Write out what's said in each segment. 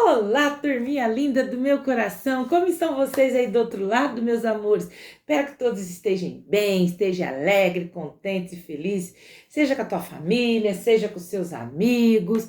Olá, turminha linda do meu coração, como estão vocês aí do outro lado, meus amores? Espero que todos estejam bem, estejam alegres, contentes e felizes, seja com a tua família, seja com seus amigos,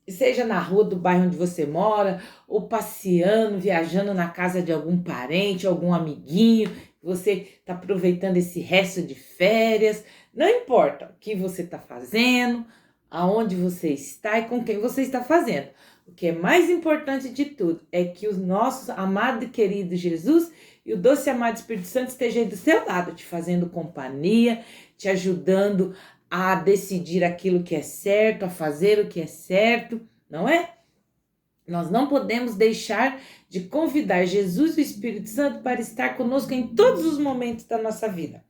seja na rua do bairro onde você mora, ou passeando, viajando na casa de algum parente, algum amiguinho, você está aproveitando esse resto de férias, não importa o que você está fazendo, aonde você está e com quem você está fazendo. O que é mais importante de tudo é que o nosso amado e querido Jesus e o doce amado Espírito Santo estejam aí do seu lado, te fazendo companhia, te ajudando a decidir aquilo que é certo, a fazer o que é certo, não é? Nós não podemos deixar de convidar Jesus e o Espírito Santo para estar conosco em todos os momentos da nossa vida.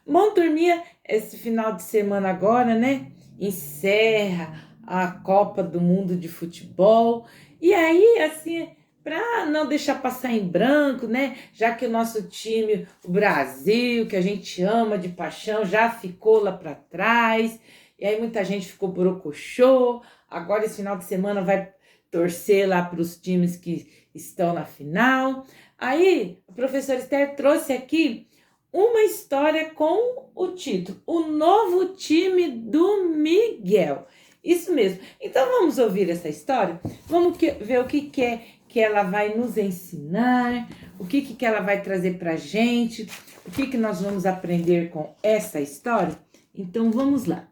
Bom, turminha, esse final de semana agora, né? Encerra a Copa do Mundo de Futebol. E aí, assim, para não deixar passar em branco, né? Já que o nosso time, o Brasil, que a gente ama de paixão, já ficou lá para trás. E aí muita gente ficou borocochô. Agora esse final de semana vai torcer lá para os times que estão na final. Aí, a professora Esther trouxe aqui uma história com o título O Novo Time do Miguel. Isso mesmo. Então vamos ouvir essa história? Vamos ver o que é que ela vai nos ensinar, o que ela vai trazer para a gente, o que nós vamos aprender com essa história. Então vamos lá.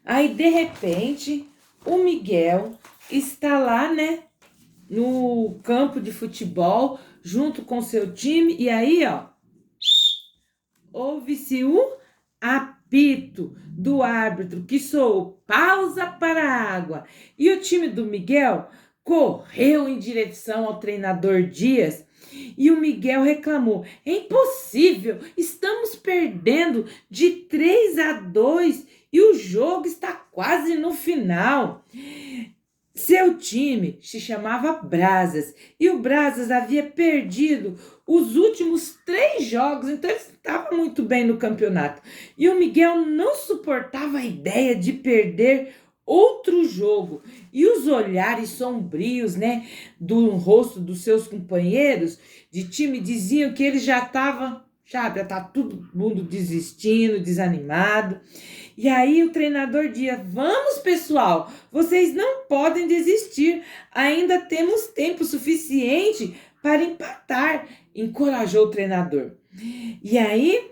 Aí de repente o Miguel está lá, né, no campo de futebol junto com seu time e aí, ó, ouve-se um apito do árbitro que soou pausa para a água e o time do Miguel correu em direção ao treinador Dias e o Miguel reclamou: é impossível, estamos perdendo de 3-2 e o jogo está quase no final. Seu time se chamava Brazas e o Brazas havia perdido os últimos 3 jogos, então ele estava muito bem no campeonato. E o Miguel não suportava a ideia de perder outro jogo. E os olhares sombrios, né, do rosto dos seus companheiros de time diziam que ele já estava, já tá todo mundo desistindo, desanimado. E aí o treinador dizia: vamos pessoal, vocês não podem desistir, ainda temos tempo suficiente para empatar, encorajou o treinador. E aí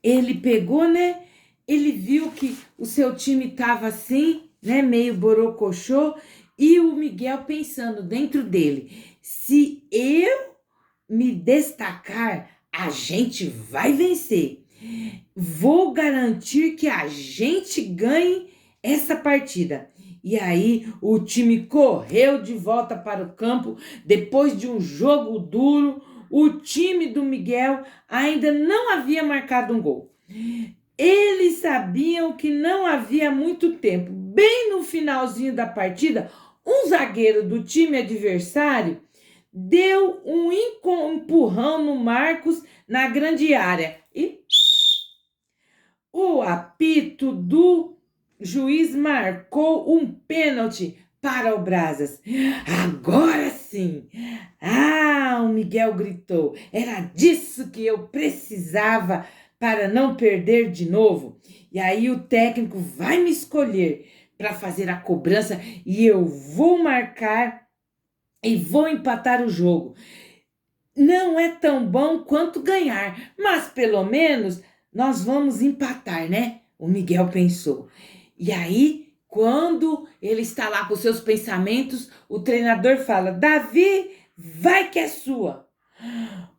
ele pegou, né, ele viu que o seu time estava assim, né, meio borocochô, e o Miguel pensando dentro dele: se eu me destacar, a gente vai vencer. Vou garantir que a gente ganhe essa partida. E aí o time correu de volta para o campo depois de um jogo duro. O time do Miguel ainda não havia marcado um gol. Eles sabiam que não havia muito tempo. Bem no finalzinho da partida, um zagueiro do time adversário deu um empurrão no Marcos na grande área e o apito do juiz marcou um pênalti para o Brazas. Agora sim! Ah, o Miguel gritou. Era disso que eu precisava para não perder de novo. E aí o técnico vai me escolher para fazer a cobrança e eu vou marcar e vou empatar o jogo. Não é tão bom quanto ganhar, mas pelo menos nós vamos empatar, né? O Miguel pensou. E aí, quando ele está lá com seus pensamentos, o treinador fala: Davi, vai que é sua.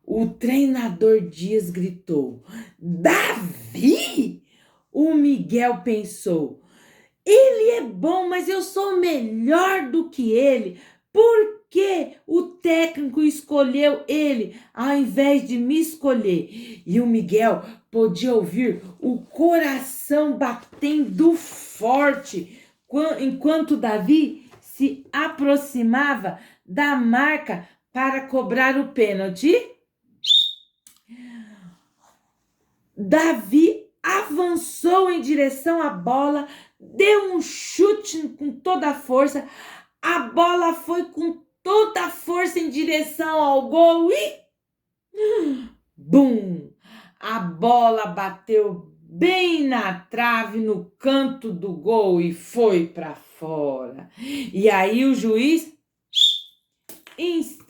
O treinador Dias gritou: Davi? O Miguel pensou: ele é bom, mas eu sou melhor do que ele. Por que o técnico escolheu ele ao invés de me escolher? E o Miguel podia ouvir o coração batendo forte enquanto Davi se aproximava da marca para cobrar o pênalti. Davi avançou em direção à bola, deu um chute com toda a força. A bola foi com toda a força em direção ao gol e bum! A bola bateu bem na trave, no canto do gol e foi para fora. E aí o juiz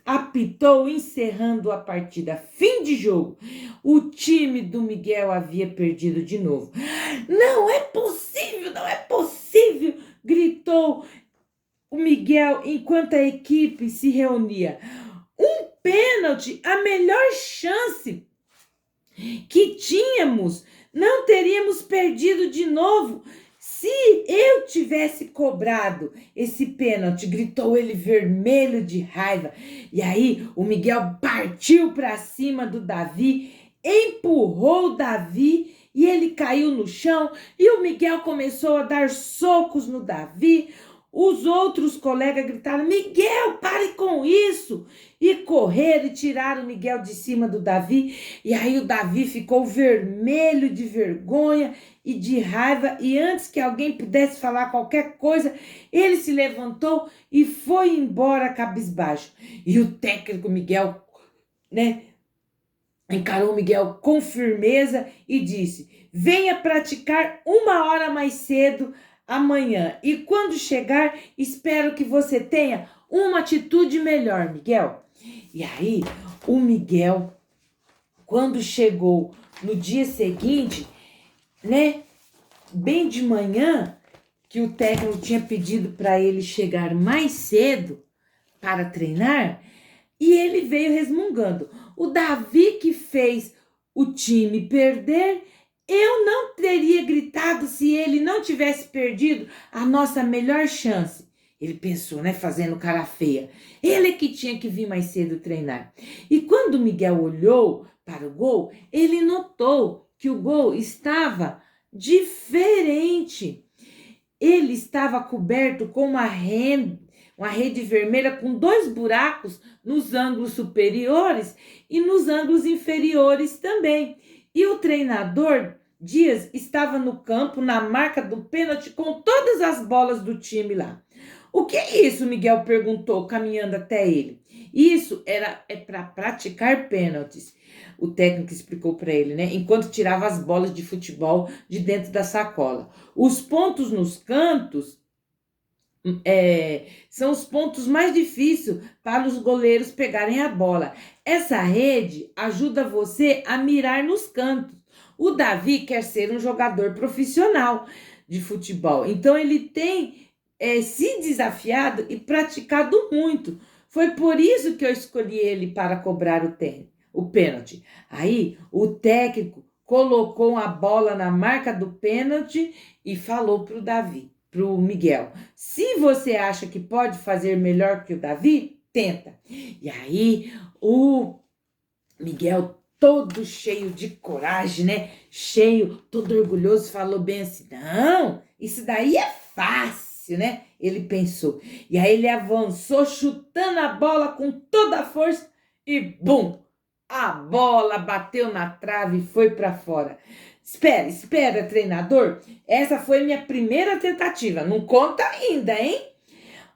apitou, encerrando a partida. Fim de jogo. O time do Miguel havia perdido de novo. Não é possível, não é possível! Gritou o Miguel enquanto a equipe se reunia. Um pênalti, a melhor chance que tínhamos, não teríamos perdido de novo se eu tivesse cobrado esse pênalti, gritou ele vermelho de raiva. E aí o Miguel partiu para cima do Davi, empurrou o Davi e ele caiu no chão e o Miguel começou a dar socos no Davi. Os outros colegas gritaram: Miguel, pare com isso! E correram e tiraram o Miguel de cima do Davi. E aí o Davi ficou vermelho de vergonha e de raiva. E antes que alguém pudesse falar qualquer coisa, ele se levantou e foi embora cabisbaixo. E o técnico Miguel, encarou o Miguel com firmeza e disse: venha praticar 1 hora mais cedo amanhã. E quando chegar, espero que você tenha uma atitude melhor, Miguel. E aí, o Miguel, quando chegou no dia seguinte, bem de manhã, que o técnico tinha pedido para ele chegar mais cedo para treinar, e ele veio resmungando: o Davi que fez o time perder, eu não teria gritado se ele não tivesse perdido a nossa melhor chance. Ele pensou, fazendo cara feia. Ele que tinha que vir mais cedo treinar. E quando o Miguel olhou para o gol, ele notou que o gol estava diferente. Ele estava coberto com uma rede vermelha com 2 buracos nos ângulos superiores e nos ângulos inferiores também. E o treinador Dias estava no campo, na marca do pênalti, com todas as bolas do time lá. O que é isso? Miguel perguntou, caminhando até ele. Isso é para praticar pênaltis. O técnico explicou para ele, enquanto tirava as bolas de futebol de dentro da sacola. Os pontos nos cantos são os pontos mais difíceis para os goleiros pegarem a bola. Essa rede ajuda você a mirar nos cantos. O Davi quer ser um jogador profissional de futebol, então ele tem se desafiado e praticado muito. Foi por isso que eu escolhi ele para cobrar o pênalti. Aí o técnico colocou a bola na marca do pênalti e falou para o Davi, para o Miguel: se você acha que pode fazer melhor que o Davi, tenta. E aí o Miguel, todo cheio de coragem, todo orgulhoso, falou bem assim: não, isso daí é fácil, ele pensou. E aí ele avançou, chutando a bola com toda a força e bum! A bola bateu na trave e foi para fora. Espera, treinador. Essa foi minha primeira tentativa. Não conta ainda, hein?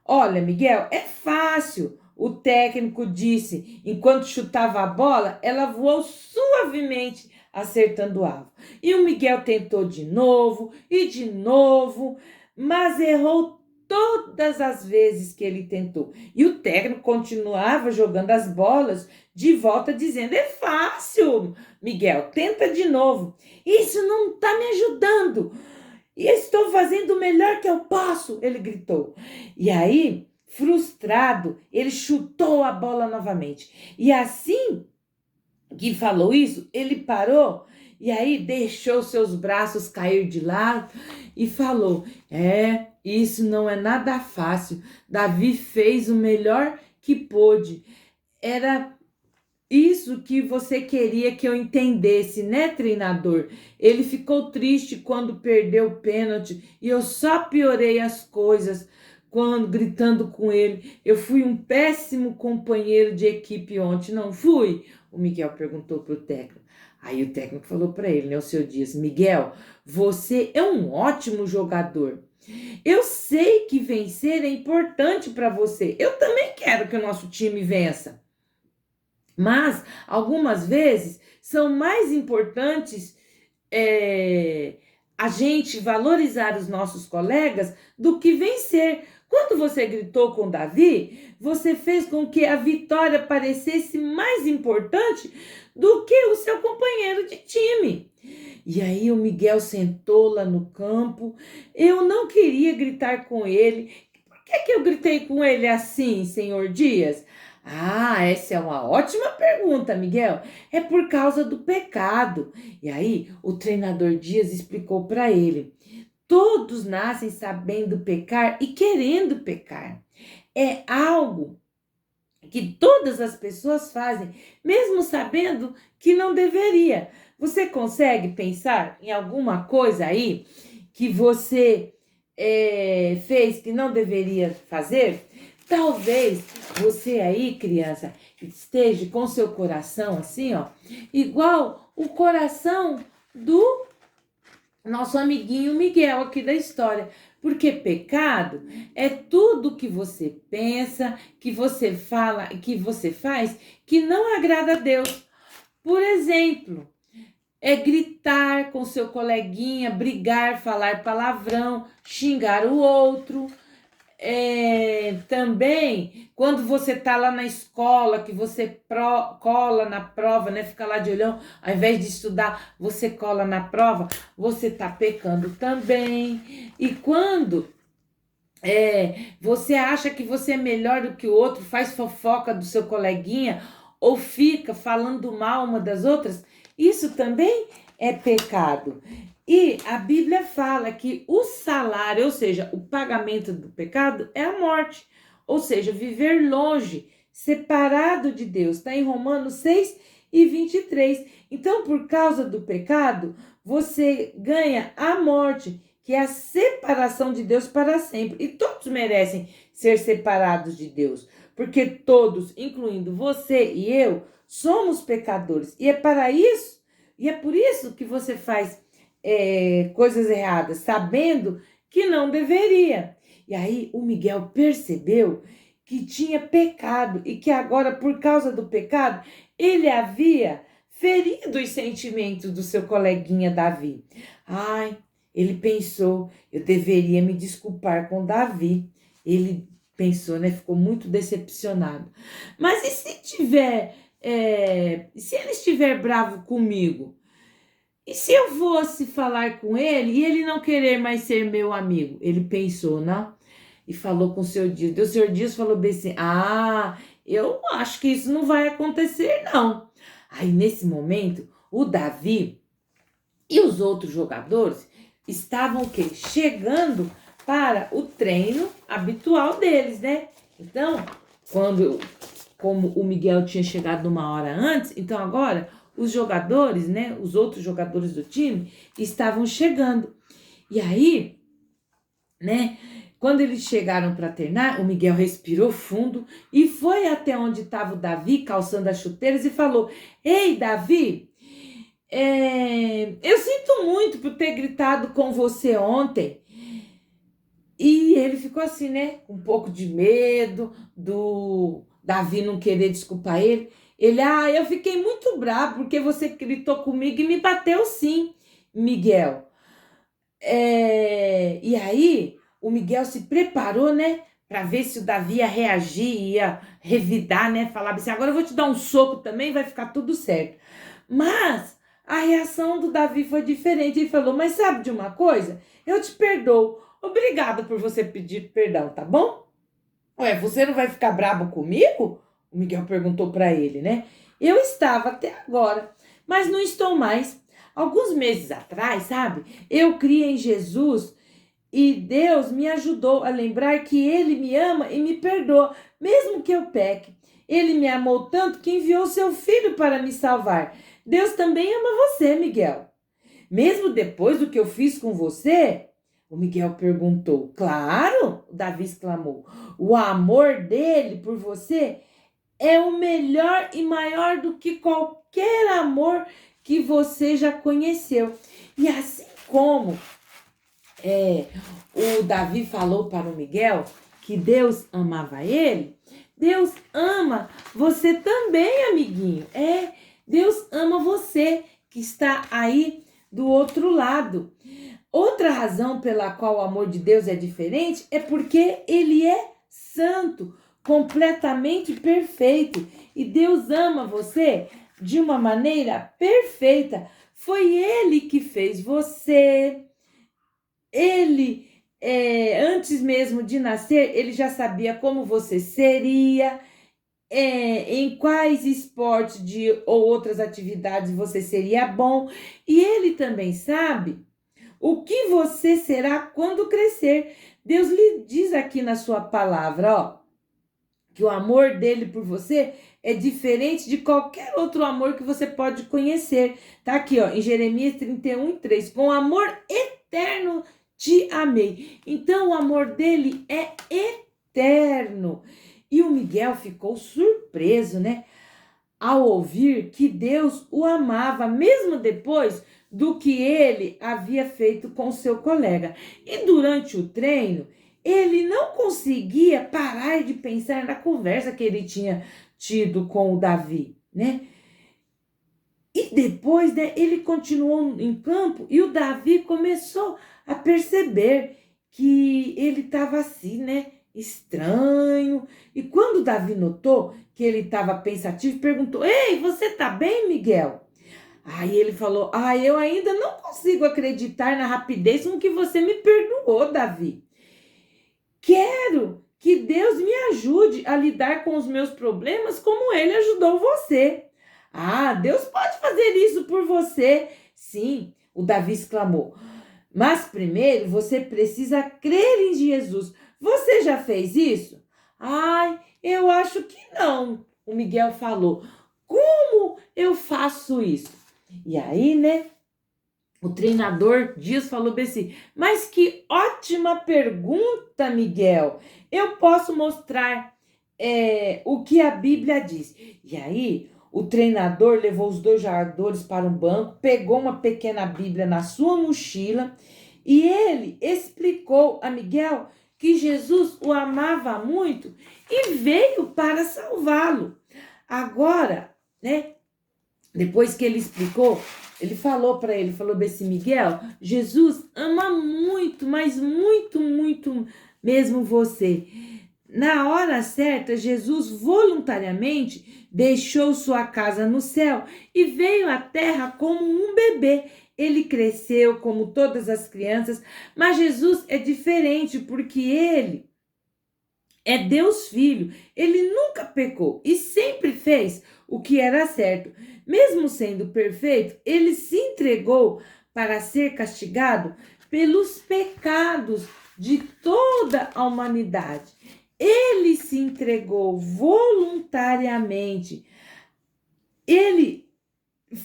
Olha, Miguel, é fácil. O técnico disse, enquanto chutava a bola, ela voou suavemente, acertando o alvo. E o Miguel tentou de novo, mas errou todas as vezes que ele tentou. E o técnico continuava jogando as bolas de volta, dizendo: é fácil, Miguel, tenta de novo. Isso não está me ajudando. E estou fazendo o melhor que eu posso, ele gritou. E aí, frustrado, ele chutou a bola novamente. E assim que falou isso, ele parou e aí deixou seus braços cair de lado e falou: isso não é nada fácil. Davi fez o melhor que pôde. Era isso que você queria que eu entendesse, treinador? Ele ficou triste quando perdeu o pênalti e eu só piorei as coisas gritando com ele. Eu fui um péssimo companheiro de equipe ontem, não fui? O Miguel perguntou para o técnico. Aí o técnico falou para ele, o seu Dias: Miguel, você é um ótimo jogador. Eu sei que vencer é importante para você. Eu também quero que o nosso time vença. Mas, algumas vezes, são mais importantes a gente valorizar os nossos colegas do que vencer. Quando você gritou com Davi, você fez com que a vitória parecesse mais importante do que o seu companheiro de time. E aí o Miguel sentou lá no campo. Eu não queria gritar com ele. Por que eu gritei com ele assim, senhor Dias? Ah, essa é uma ótima pergunta, Miguel. É por causa do pecado. E aí o treinador Dias explicou para ele: todos nascem sabendo pecar e querendo pecar. É algo que todas as pessoas fazem, mesmo sabendo que não deveria. Você consegue pensar em alguma coisa aí que você fez que não deveria fazer? Talvez você aí, criança, esteja com seu coração assim, ó, igual o coração do nosso amiguinho Miguel aqui da história. Porque pecado é tudo que você pensa, que você fala, que você faz, que não agrada a Deus. Por exemplo, é gritar com seu coleguinha, brigar, falar palavrão, xingar o outro. Também, quando você tá lá na escola, que você cola na prova, né? Fica lá de olhão, ao invés de estudar, você cola na prova, você tá pecando também. E quando você acha que você é melhor do que o outro, faz fofoca do seu coleguinha, ou fica falando mal uma das outras, isso também é pecado. E a Bíblia fala que o salário, ou seja, o pagamento do pecado é a morte. Ou seja, viver longe, separado de Deus. Está em Romanos 6:23. Então, por causa do pecado, você ganha a morte, que é a separação de Deus para sempre. E todos merecem ser separados de Deus. Porque todos, incluindo você e eu, somos pecadores. E é para isso, e é por isso que você faz coisas erradas, sabendo que não deveria. E aí o Miguel percebeu que tinha pecado e que agora, por causa do pecado, ele havia ferido os sentimentos do seu coleguinha Davi. Ai, ele pensou, eu deveria me desculpar com Davi. Ele pensou, né? Ficou muito decepcionado. Mas e se se ele estiver bravo comigo? E se eu fosse falar com ele e ele não querer mais ser meu amigo? Ele pensou, não? E falou com o seu Dias. O seu Dias falou bem assim: ah, eu acho que isso não vai acontecer, não. Aí, nesse momento, o Davi e os outros jogadores estavam o quê? Chegando para o treino habitual deles, né? Então, como o Miguel tinha chegado uma hora antes, então agora os jogadores, né, os outros jogadores do time estavam chegando. E aí, né, quando eles chegaram para treinar, o Miguel respirou fundo e foi até onde estava o Davi calçando as chuteiras e falou: ei, Davi, eu sinto muito por ter gritado com você ontem. E ele ficou assim, né, com um pouco de medo do Davi não querer desculpar ele. Ele, eu fiquei muito bravo porque você gritou comigo e me bateu sim, Miguel. E aí, o Miguel se preparou, né, para ver se o Davi ia reagir, ia revidar, né, falar assim, agora eu vou te dar um soco também, vai ficar tudo certo. Mas a reação do Davi foi diferente. Ele falou, mas sabe de uma coisa? Eu te perdoo. Obrigada por você pedir perdão, tá bom? Ué, você não vai ficar brabo comigo? O Miguel perguntou para ele, né? Eu estava até agora, mas não estou mais. Alguns meses atrás, sabe? Eu criei em Jesus e Deus me ajudou a lembrar que Ele me ama e me perdoa, mesmo que eu peque. Ele me amou tanto que enviou seu filho para me salvar. Deus também ama você, Miguel. Mesmo depois do que eu fiz com você? O Miguel perguntou. Claro, Davi exclamou. O amor dele por você é o melhor e maior do que qualquer amor que você já conheceu. E assim como é, o Davi falou para o Miguel que Deus amava ele, Deus ama você também, amiguinho. Deus ama você que está aí do outro lado. Outra razão pela qual o amor de Deus é diferente é porque ele é santo, completamente perfeito. E Deus ama você de uma maneira perfeita. Foi ele que fez você. Ele, antes mesmo de nascer, ele já sabia como você seria, em quais esportes ou outras atividades você seria bom. E ele também sabe o que você será quando crescer. Deus lhe diz aqui na sua palavra, ó, que o amor dele por você é diferente de qualquer outro amor que você pode conhecer. Tá aqui, ó, em Jeremias 31:3. Com amor eterno te amei. Então, o amor dele é eterno. E o Miguel ficou surpreso, né? Ao ouvir que Deus o amava, mesmo depois do que ele havia feito com seu colega. E durante o treino, ele não conseguia parar de pensar na conversa que ele tinha tido com o Davi, né? E depois, né, ele continuou em campo e o Davi começou a perceber que ele estava assim, né, estranho. E quando o Davi notou que ele estava pensativo, perguntou: Ei, você tá bem, Miguel? Aí ele falou: eu ainda não consigo acreditar na rapidez com que você me perdoou, Davi. Quero que Deus me ajude a lidar com os meus problemas como ele ajudou você. Deus pode fazer isso por você. Sim, o Davi exclamou. Mas primeiro você precisa crer em Jesus. Você já fez isso? Eu acho que não, o Miguel falou. Como eu faço isso? E aí, né? O treinador Dias falou bem assim: mas que ótima pergunta, Miguel. Eu posso mostrar o que a Bíblia diz. E aí, o treinador levou os dois jogadores para um banco, pegou uma pequena Bíblia na sua mochila e ele explicou a Miguel que Jesus o amava muito e veio para salvá-lo. Agora, né? Depois que ele explicou, ele falou para ele, falou assim: Miguel, Jesus ama muito, mas muito, muito mesmo você. Na hora certa, Jesus voluntariamente deixou sua casa no céu e veio à terra como um bebê. Ele cresceu como todas as crianças, mas Jesus é diferente porque ele é Deus Filho. Ele nunca pecou e sempre fez o que era certo. Mesmo sendo perfeito, ele se entregou para ser castigado pelos pecados de toda a humanidade. Ele se entregou voluntariamente. Ele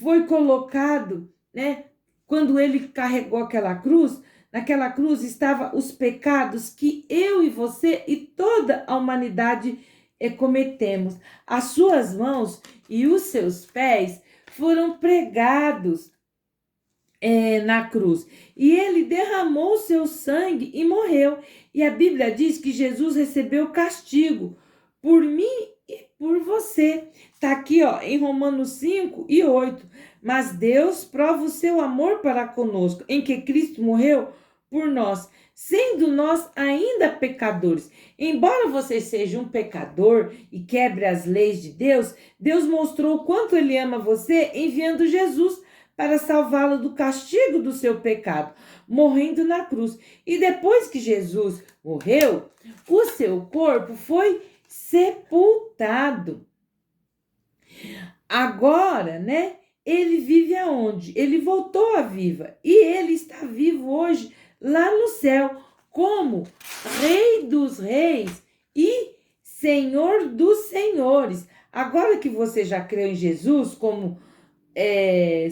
foi colocado, né? Quando ele carregou aquela cruz, naquela cruz estavam os pecados que eu e você e toda a humanidade cometemos. As suas mãos e os seus pés foram pregados na cruz. E ele derramou seu sangue e morreu. E a Bíblia diz que Jesus recebeu castigo por mim e por você. Está aqui, ó, em Romanos 5:8. Mas Deus prova o seu amor para conosco, em que Cristo morreu por nós, sendo nós ainda pecadores. Embora você seja um pecador e quebre as leis de Deus, Deus mostrou o quanto ele ama você enviando Jesus para salvá-lo do castigo do seu pecado, morrendo na cruz. E depois que Jesus morreu, o seu corpo foi sepultado. Agora, né? Ele vive aonde? Ele voltou à vida e ele está vivo hoje lá no céu, como Rei dos Reis e Senhor dos Senhores. Agora que você já creu em Jesus como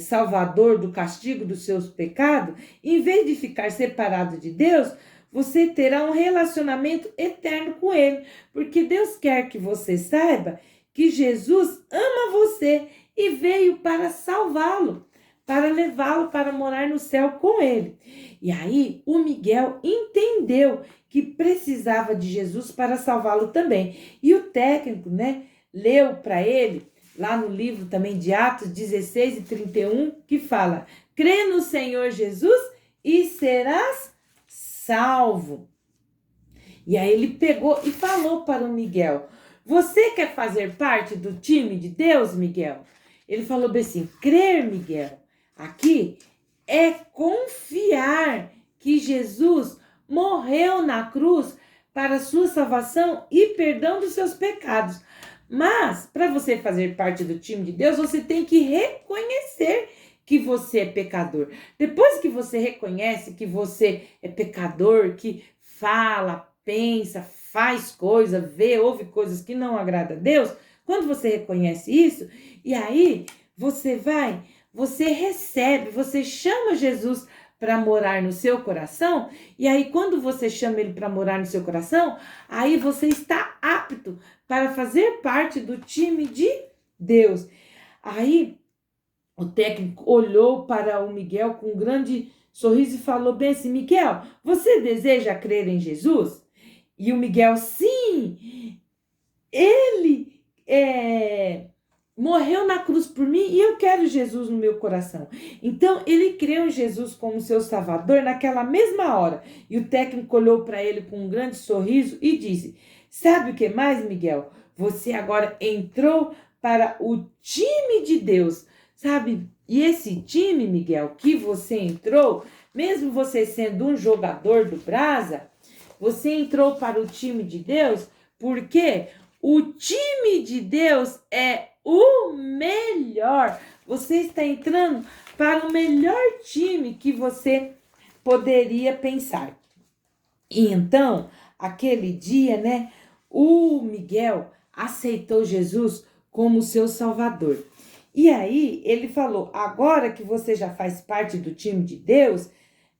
Salvador do castigo dos seus pecados, em vez de ficar separado de Deus, você terá um relacionamento eterno com Ele, porque Deus quer que você saiba que Jesus ama você e veio para salvá-lo, para levá-lo para morar no céu com ele. E aí o Miguel entendeu que precisava de Jesus para salvá-lo também. E o técnico, né, leu para ele, lá no livro também de Atos 16:31, que fala: crê no Senhor Jesus e serás salvo. E aí ele pegou e falou para o Miguel: você quer fazer parte do time de Deus, Miguel? Ele falou bem assim: crer, Miguel, aqui é confiar que Jesus morreu na cruz para a sua salvação e perdão dos seus pecados. Mas, para você fazer parte do time de Deus, você tem que reconhecer que você é pecador. Depois que você reconhece que você é pecador, que fala, pensa, faz coisa, vê, ouve coisas que não agradam a Deus, quando você reconhece isso, e aí você recebe, você chama Jesus para morar no seu coração, e aí quando você chama ele para morar no seu coração, aí você está apto para fazer parte do time de Deus. Aí o técnico olhou para o Miguel com um grande sorriso e falou bem assim: Miguel, você deseja crer em Jesus? E o Miguel: sim, ele morreu na cruz por mim e eu quero Jesus no meu coração. Então ele creu em Jesus como seu salvador naquela mesma hora. E o técnico olhou para ele com um grande sorriso e disse: sabe o que mais, Miguel? Você agora entrou para o time de Deus, sabe? E esse time, Miguel, que você entrou, mesmo você sendo um jogador do Brasa, você entrou para o time de Deus porque o time de Deus é o melhor. Você está entrando para o melhor time que você poderia pensar. E então, aquele dia, né, o Miguel aceitou Jesus como seu salvador. E aí, ele falou: agora que você já faz parte do time de Deus,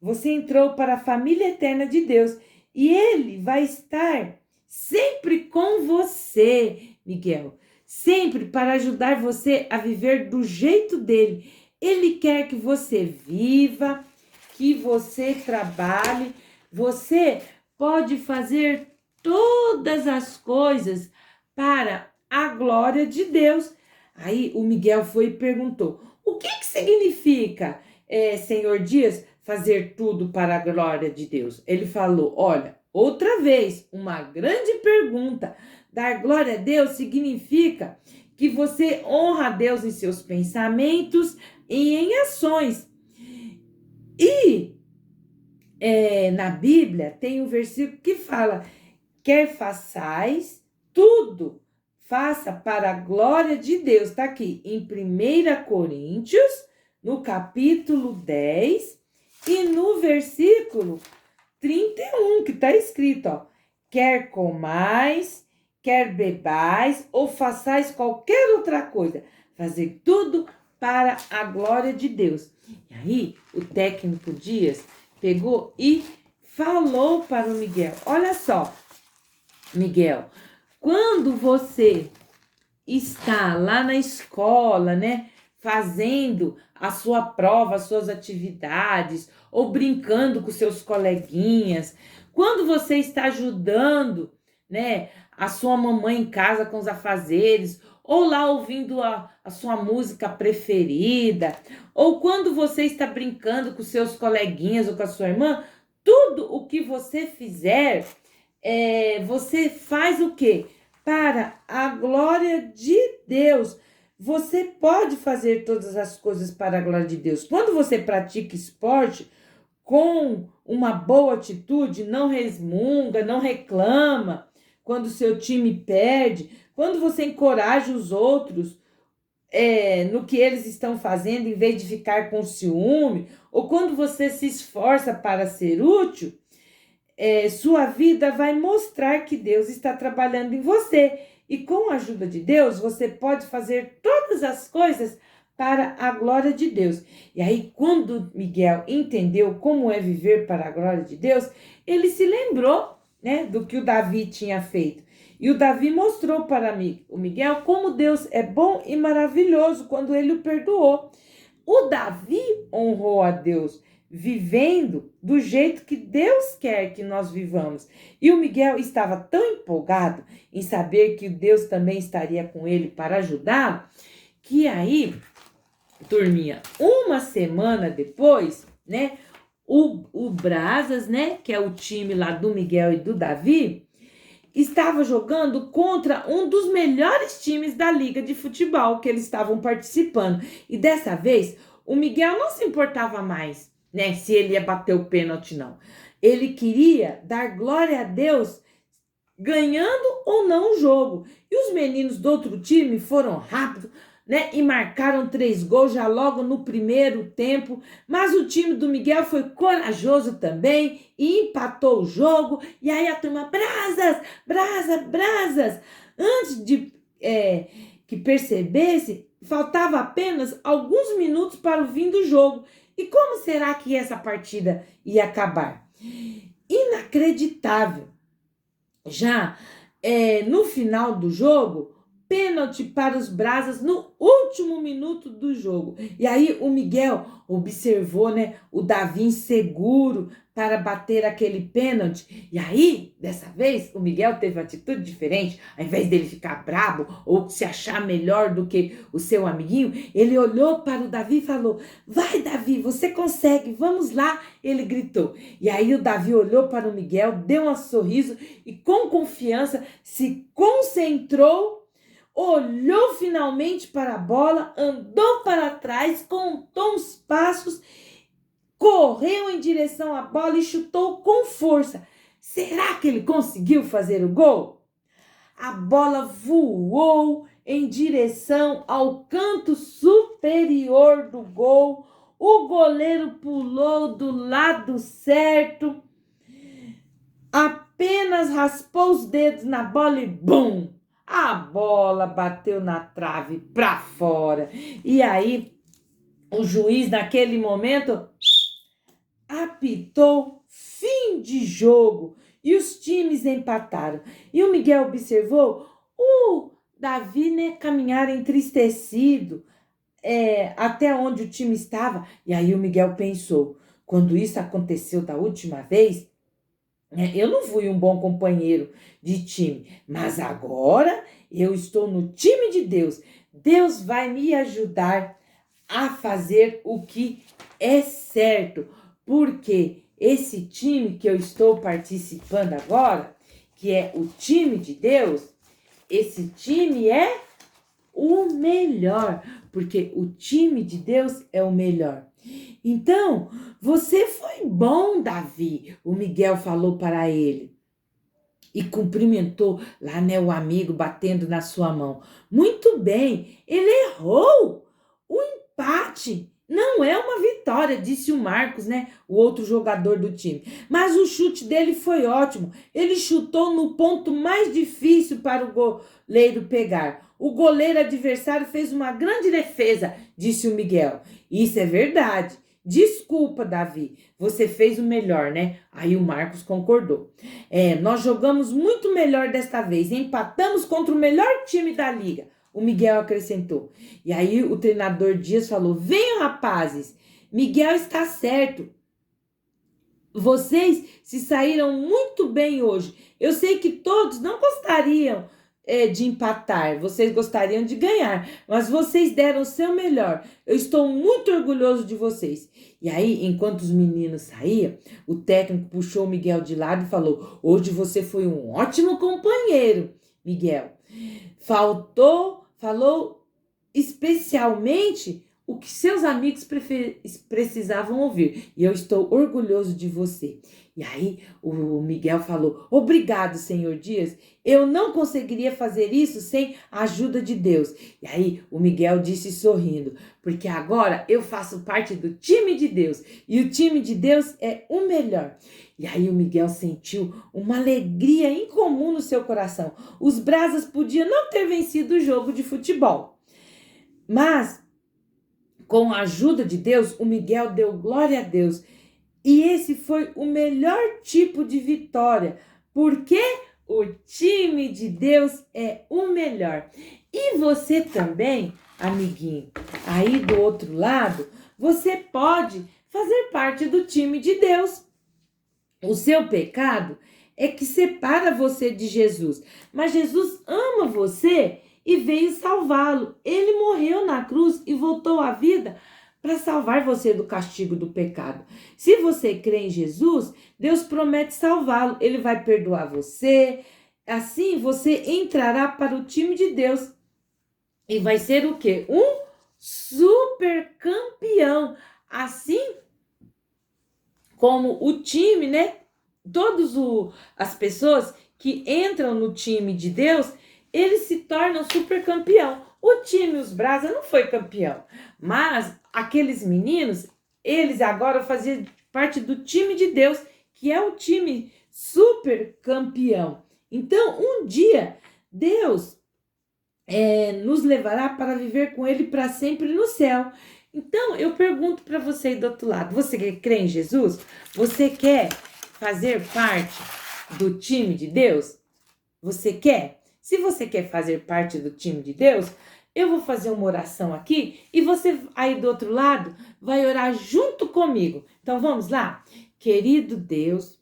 você entrou para a família eterna de Deus. E ele vai estar sempre com você, Miguel. Sempre para ajudar você a viver do jeito dele. Ele quer que você viva, que você trabalhe. Você pode fazer todas as coisas para a glória de Deus. Aí o Miguel foi e perguntou: o que significa, Senhor Dias, fazer tudo para a glória de Deus? Ele falou: olha, outra vez, uma grande pergunta. Dar glória a Deus significa que você honra a Deus em seus pensamentos e em ações. E na Bíblia tem um versículo que fala: quer façais tudo, faça para a glória de Deus. Está aqui em 1 Coríntios, no capítulo 10 e no versículo 31, que está escrito, ó: quer comais, quer bebais ou façais qualquer outra coisa, fazer tudo para a glória de Deus. E aí o técnico Dias pegou e falou para o Miguel: olha só, Miguel, quando você está lá na escola, né, fazendo a sua prova, as suas atividades, ou brincando com seus coleguinhas, quando você está ajudando, né, a sua mamãe em casa com os afazeres, ou lá ouvindo a sua música preferida, ou quando você está brincando com seus coleguinhas ou com a sua irmã, tudo o que você fizer, você faz o quê? Para a glória de Deus. Você pode fazer todas as coisas para a glória de Deus. Quando você pratica esporte com uma boa atitude, não resmunga, não reclama quando o seu time perde, quando você encoraja os outros no que eles estão fazendo, em vez de ficar com ciúme, ou quando você se esforça para ser útil, sua vida vai mostrar que Deus está trabalhando em você. E com a ajuda de Deus, você pode fazer todas as coisas para a glória de Deus. E aí, quando Miguel entendeu como é viver para a glória de Deus, ele se lembrou, né, do que o Davi tinha feito. E o Davi mostrou para o Miguel como Deus é bom e maravilhoso quando ele o perdoou. O Davi honrou a Deus, vivendo do jeito que Deus quer que nós vivamos. E o Miguel estava tão empolgado em saber que Deus também estaria com ele para ajudá-lo, que aí, turminha, uma semana depois, né, o Brazos, né, que é o time lá do Miguel e do Davi, estava jogando contra um dos melhores times da liga de futebol que eles estavam participando. E dessa vez, o Miguel não se importava mais, né, se ele ia bater o pênalti, não. Ele queria dar glória a Deus ganhando ou não o jogo. E os meninos do outro time foram rápidos, né, e marcaram 3 gols já logo no primeiro tempo, mas o time do Miguel foi corajoso também e empatou o jogo. E aí a turma, Brazos, antes de que percebesse, faltava apenas alguns minutos para o fim do jogo. E como será que essa partida ia acabar? Inacreditável! Já no final do jogo, pênalti para os Brazos no último minuto do jogo. E aí o Miguel observou, né, o Davi inseguro para bater aquele pênalti. E aí, dessa vez, o Miguel teve uma atitude diferente. Ao invés dele ficar brabo ou se achar melhor do que o seu amiguinho, ele olhou para o Davi e falou: vai, Davi, você consegue, vamos lá. Ele gritou. E aí o Davi olhou para o Miguel, deu um sorriso e com confiança se concentrou, olhou finalmente para a bola, andou para trás, contou uns passos, correu em direção à bola e chutou com força. Será que ele conseguiu fazer o gol? A bola voou em direção ao canto superior do gol. O goleiro pulou do lado certo, apenas raspou os dedos na bola e bum! A bola bateu na trave para fora. E aí, o juiz, naquele momento, apitou fim de jogo e os times empataram. E o Miguel observou o Davi, né, caminhar entristecido até onde o time estava. E aí o Miguel pensou: quando isso aconteceu da última vez, eu não fui um bom companheiro de time, mas agora eu estou no time de Deus. Deus vai me ajudar a fazer o que é certo, porque esse time que eu estou participando agora, que é o time de Deus, esse time é o melhor, porque o time de Deus é o melhor. Então, você foi bom, Davi, o Miguel falou para ele. E cumprimentou lá, né, o amigo batendo na sua mão. Muito bem, ele errou. O empate não é uma vitória, disse o Marcos, né, o outro jogador do time. Mas o chute dele foi ótimo. Ele chutou no ponto mais difícil para o goleiro pegar. O goleiro adversário fez uma grande defesa, disse o Miguel. Isso é verdade. Desculpa, Davi, você fez o melhor, né? Aí o Marcos concordou. Nós jogamos muito melhor desta vez, empatamos contra o melhor time da liga, o Miguel acrescentou. E aí o treinador Dias falou: venham, rapazes, Miguel está certo. Vocês se saíram muito bem hoje. Eu sei que todos não gostariam de empatar, vocês gostariam de ganhar, mas vocês deram o seu melhor. Eu estou muito orgulhoso de vocês. E aí, enquanto os meninos saíam, o técnico puxou o Miguel de lado e falou: hoje você foi um ótimo companheiro, Miguel. Falou especialmente o que seus amigos precisavam ouvir. E eu estou orgulhoso de você. E aí o Miguel falou: obrigado, senhor Dias. Eu não conseguiria fazer isso sem a ajuda de Deus. E aí o Miguel disse sorrindo: porque agora eu faço parte do time de Deus. E o time de Deus é o melhor. E aí o Miguel sentiu uma alegria incomum no seu coração. Os Brazos podiam não ter vencido o jogo de futebol, mas com a ajuda de Deus, o Miguel deu glória a Deus. E esse foi o melhor tipo de vitória. Por quê? O time de Deus é o melhor. E você também, amiguinho, aí do outro lado, você pode fazer parte do time de Deus. O seu pecado é que separa você de Jesus. Mas Jesus ama você e veio salvá-lo. Ele morreu na cruz e voltou à vida para salvar você do castigo do pecado. Se você crê em Jesus, Deus promete salvá-lo. Ele vai perdoar você. Assim você entrará para o time de Deus. E vai ser o quê? Um super campeão. Assim como o time, né? As pessoas que entram no time de Deus, eles se tornam super campeão. O time, os Brasa, não foi campeão, mas aqueles meninos, eles agora faziam parte do time de Deus, que é o time super campeão. Então, um dia, Deus nos levará para viver com Ele para sempre no céu. Então, eu pergunto para você aí do outro lado, você que crê em Jesus? Você quer fazer parte do time de Deus? Você quer? Se você quer fazer parte do time de Deus, eu vou fazer uma oração aqui e você aí do outro lado vai orar junto comigo. Então vamos lá? Querido Deus,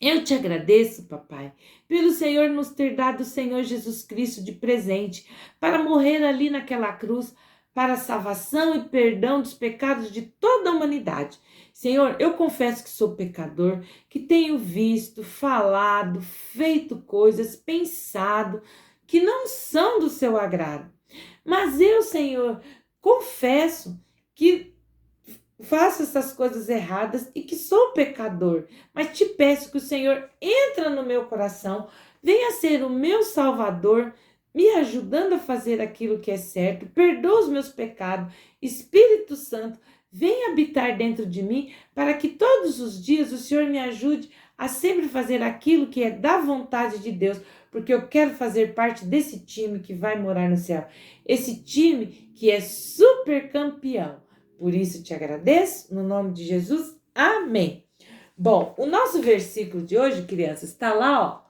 eu te agradeço, papai, pelo Senhor nos ter dado o Senhor Jesus Cristo de presente para morrer ali naquela cruz para a salvação e perdão dos pecados de toda a humanidade. Senhor, eu confesso que sou pecador, que tenho visto, falado, feito coisas, pensado que não são do seu agrado. Mas eu, Senhor, confesso que faço essas coisas erradas e que sou pecador, mas te peço que o Senhor entre no meu coração, venha ser o meu Salvador, me ajudando a fazer aquilo que é certo, perdoa os meus pecados. Espírito Santo, venha habitar dentro de mim para que todos os dias o Senhor me ajude a sempre fazer aquilo que é da vontade de Deus, porque eu quero fazer parte desse time que vai morar no céu, esse time que é super campeão. Por isso te agradeço, no nome de Jesus, amém. Bom, o nosso versículo de hoje, crianças, está lá, ó,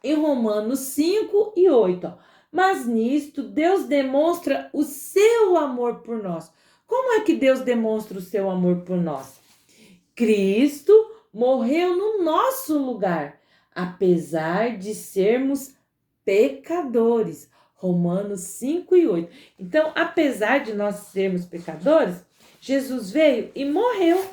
em Romanos 5 e 8, ó. Mas nisto Deus demonstra o seu amor por nós. Como é que Deus demonstra o seu amor por nós? Cristo morreu no nosso lugar, apesar de sermos pecadores. Romanos 5 e 8. Então, apesar de nós sermos pecadores, Jesus veio e morreu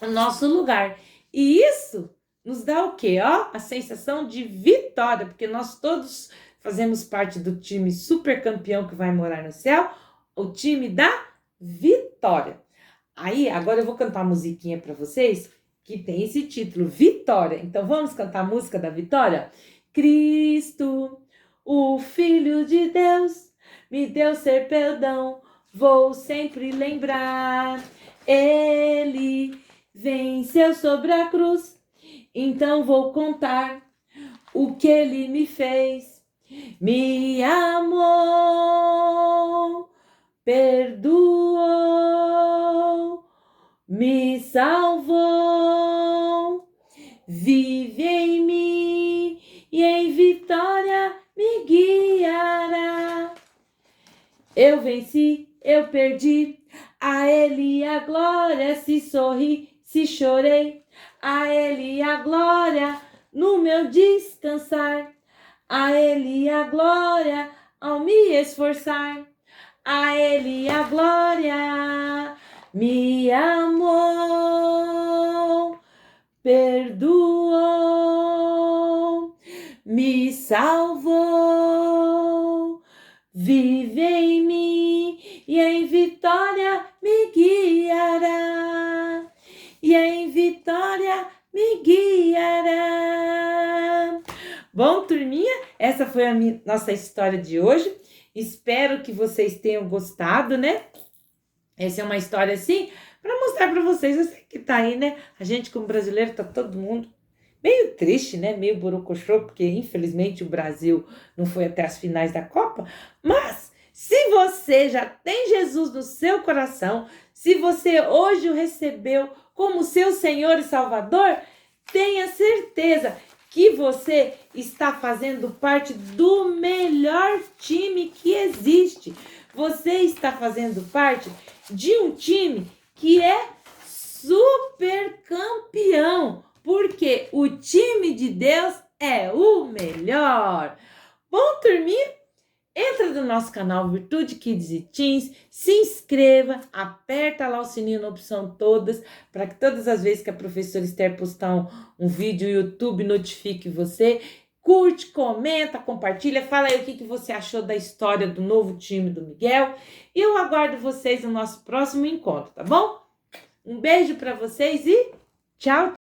no nosso lugar. E isso nos dá o quê? Ó, a sensação de vitória, porque nós todos fazemos parte do time super campeão que vai morar no céu, o time da vitória. Aí, agora eu vou cantar uma musiquinha para vocês que tem esse título, Vitória. Então, vamos cantar a música da vitória? Cristo, o Filho de Deus, me deu ser perdão, vou sempre lembrar. Ele venceu sobre a cruz, então vou contar o que ele me fez. Me amou, perdoou, me salvou, vive em mim e em vitória me guiará. Eu venci, eu perdi, a ele a glória, se sorri, se chorei, a ele a glória no meu descansar, a ele a glória ao me esforçar, a ele a glória. Me amou, perdoou, me salvou, vive em mim e em vitória me guiará, e em vitória me guiará. Bom, turminha, essa foi a nossa história de hoje. Espero que vocês tenham gostado, né? Essa é uma história assim, para mostrar para vocês, eu sei que tá aí, né? A gente como brasileiro, tá todo mundo meio triste, né? Meio borocochô, porque infelizmente o Brasil não foi até as finais da Copa. Mas se você já tem Jesus no seu coração, se você hoje o recebeu como seu Senhor e Salvador, tenha certeza que você está fazendo parte do melhor time que existe. Você está fazendo parte de um time que é super campeão, porque o time de Deus é o melhor. Bom, turminha? Entra no nosso canal Virtude Kids e Teens, se inscreva, aperta lá o sininho na opção todas, para que todas as vezes que a professora Esther postar um vídeo, o YouTube notifique você. Curte, comenta, compartilha, fala aí o que você achou da história do novo time do Miguel. E eu aguardo vocês no nosso próximo encontro, tá bom? Um beijo para vocês e tchau!